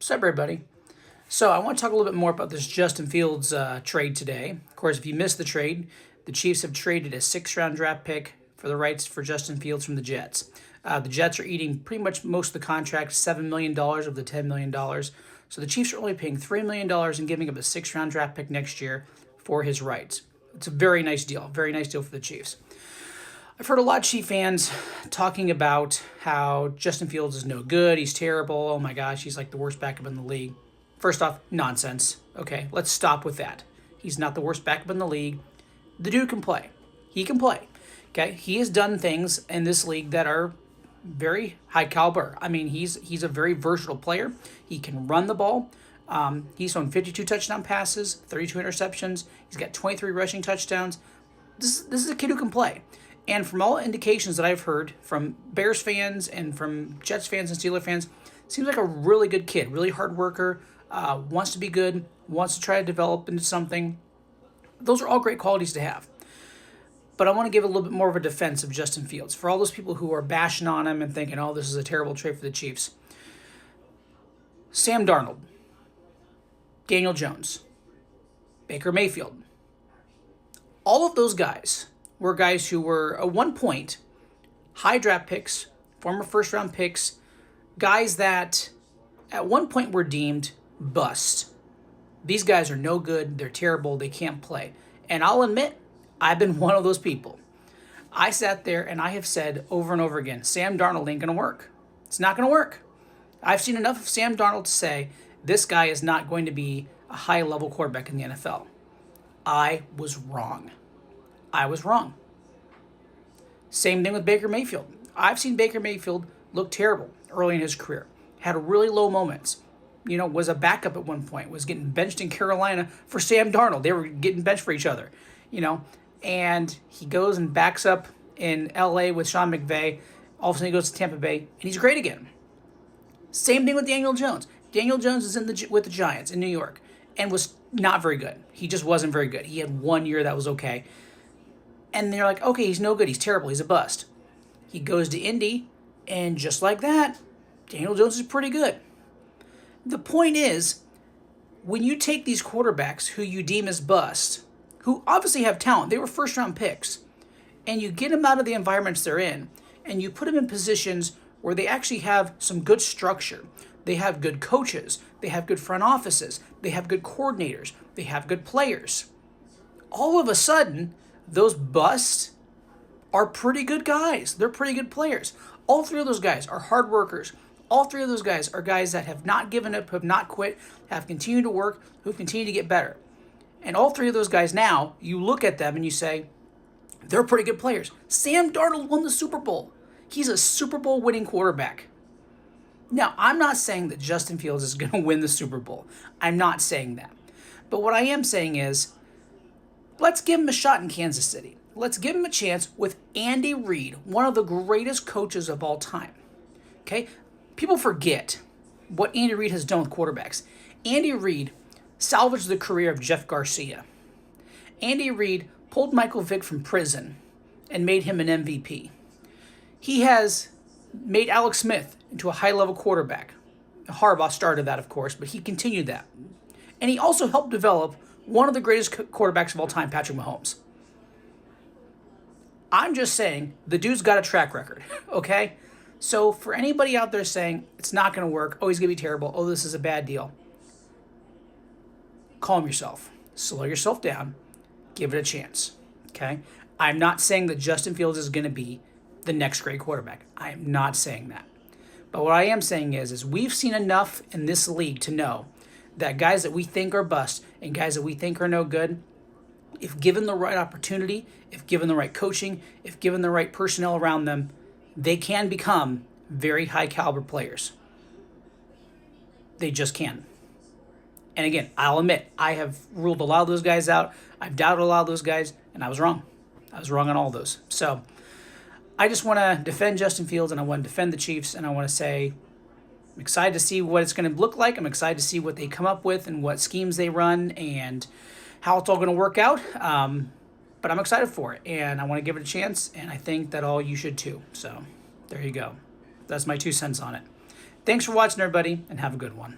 What's up, everybody? So I want to talk a little bit more about this Justin Fields trade today. Of course, if you missed the trade, the Chiefs have traded a sixth-round draft pick for the rights for Justin Fields from the Jets. The Jets are eating pretty much most of the contract, $7 million of the $10 million. So the Chiefs are only paying $3 million and giving up a sixth-round draft pick next year for his rights. It's a very nice deal for the Chiefs. I've heard a lot of Chief fans talking about how Justin Fields is no good, he's terrible, oh my gosh, he's like the worst backup in the league. First off, nonsense. Okay, let's stop with that. He's not the worst backup in the league. The dude can play. He can play. Okay, he has done things in this league that are very high caliber. I mean, he's a very versatile player. He can run the ball. He's thrown 52 touchdown passes, 32 interceptions. He's got 23 rushing touchdowns. This is a kid who can play. And from all indications that I've heard from Bears fans and from Jets fans and Steelers fans, seems like a really good kid, really hard worker, wants to be good, wants to try to develop into something. Those are all great qualities to have. But I want to give a little bit more of a defense of Justin Fields. For all those people who are bashing on him and thinking, oh, this is a terrible trade for the Chiefs. Sam Darnold, Daniel Jones, Baker Mayfield. All of those guys were guys who were, at one point, high draft picks, former first-round picks, guys that at one point were deemed bust. These guys are no good, they're terrible, they can't play. And I'll admit, I've been one of those people. I sat there and I have said over and over again, Sam Darnold ain't going to work. It's not going to work. I've seen enough of Sam Darnold to say, this guy is not going to be a high-level quarterback in the NFL. I was wrong. I was wrong. Same thing with Baker Mayfield. I've seen Baker Mayfield look terrible early in his career. Had really low moments. Was a backup at one point. Was getting benched in Carolina for Sam Darnold. They were getting benched for each other. And he goes and backs up in L.A. with Sean McVay. All of a sudden he goes to Tampa Bay, and he's great again. Same thing with Daniel Jones. Daniel Jones is with the Giants in New York and was not very good. He just wasn't very good. He had 1 year that was okay. And they're like, okay, he's no good. He's terrible. He's a bust. He goes to Indy, and just like that, Daniel Jones is pretty good. The point is, when you take these quarterbacks who you deem as bust, who obviously have talent, they were first-round picks, and you get them out of the environments they're in, and you put them in positions where they actually have some good structure. They have good coaches. They have good front offices. They have good coordinators. They have good players. All of a sudden, those busts are pretty good guys. They're pretty good players. All three of those guys are hard workers. All three of those guys are guys that have not given up, have not quit, have continued to work, who've continued to get better. And all three of those guys now, you look at them and you say, they're pretty good players. Sam Darnold won the Super Bowl. He's a Super Bowl winning quarterback. Now, I'm not saying that Justin Fields is going to win the Super Bowl. I'm not saying that. But what I am saying is, let's give him a shot in Kansas City. Let's give him a chance with Andy Reid, one of the greatest coaches of all time. Okay? People forget what Andy Reid has done with quarterbacks. Andy Reid salvaged the career of Jeff Garcia. Andy Reid pulled Michael Vick from prison and made him an MVP. He has made Alex Smith into a high-level quarterback. Harbaugh started that, of course, but he continued that. And he also helped develop one of the greatest quarterbacks of all time, Patrick Mahomes. I'm just saying, the dude's got a track record, okay? So for anybody out there saying, it's not going to work, oh, he's going to be terrible, oh, this is a bad deal, calm yourself. Slow yourself down. Give it a chance, okay? I'm not saying that Justin Fields is going to be the next great quarterback. I am not saying that. But what I am saying is we've seen enough in this league to know that guys that we think are bust and guys that we think are no good, if given the right opportunity, if given the right coaching, if given the right personnel around them, they can become very high caliber players. They just can. And again, I'll admit, I have ruled a lot of those guys out. I've doubted a lot of those guys, and I was wrong. I was wrong on all those. So I just want to defend Justin Fields, and I want to defend the Chiefs, and I want to say I'm excited to see what it's going to look like. I'm excited to see what they come up with and what schemes they run and how it's all going to work out. But I'm excited for it, and I want to give it a chance, and I think that all you should too. So there you go. That's my 2 cents on it. Thanks for watching, everybody, and have a good one.